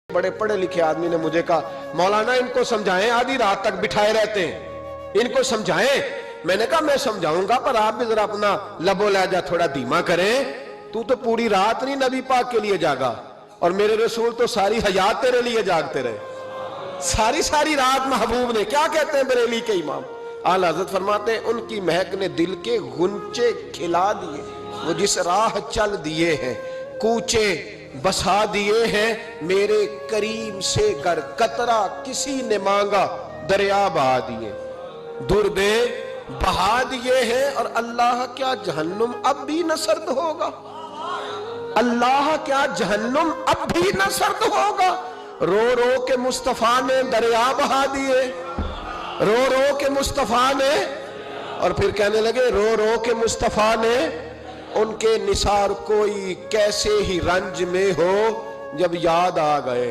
बड़े पढ़े लिखे आदमी ने मुझे कहा, मौलाना इनको समझाएं, आधी रात तक बिठाए रहते हैं, इनको समझाएं। मैंने कहा मैं समझाऊंगा, पर आप भी जरा अपना लबो लहजा थोड़ा धीमा करें। तू तो पूरी रात नहीं नबी पाक के लिए जागा, और मेरे रसूल तो सारी हयात तेरे लिए जागते रहे। सारी सारी रात महबूब ने, क्या कहते हैं बरेली के इमाम आला हज़रत फरमाते हैं, उनकी महक ने दिल के गुंचे खिला दिए। वो जिस राह चल दिए हैं, कूचे बसा दिए हैं, मेरे करीम से गर कतरा किसी ने मांगा, दरिया बहा दिए, दुर्बे बहा दिए हैं। और अल्लाह क्या जहन्नुम अब भी न सर्द होगा? अल्लाह क्या जहन्नुम अब भी न सर्द होगा? रो रो के मुस्तफा ने दरिया बहा दिए, रो रो के मुस्तफा ने। और फिर कहने लगे, रो रो के मुस्तफा ने उनके निसार कोई कैसे ही रंज में हो, जब याद आ गए।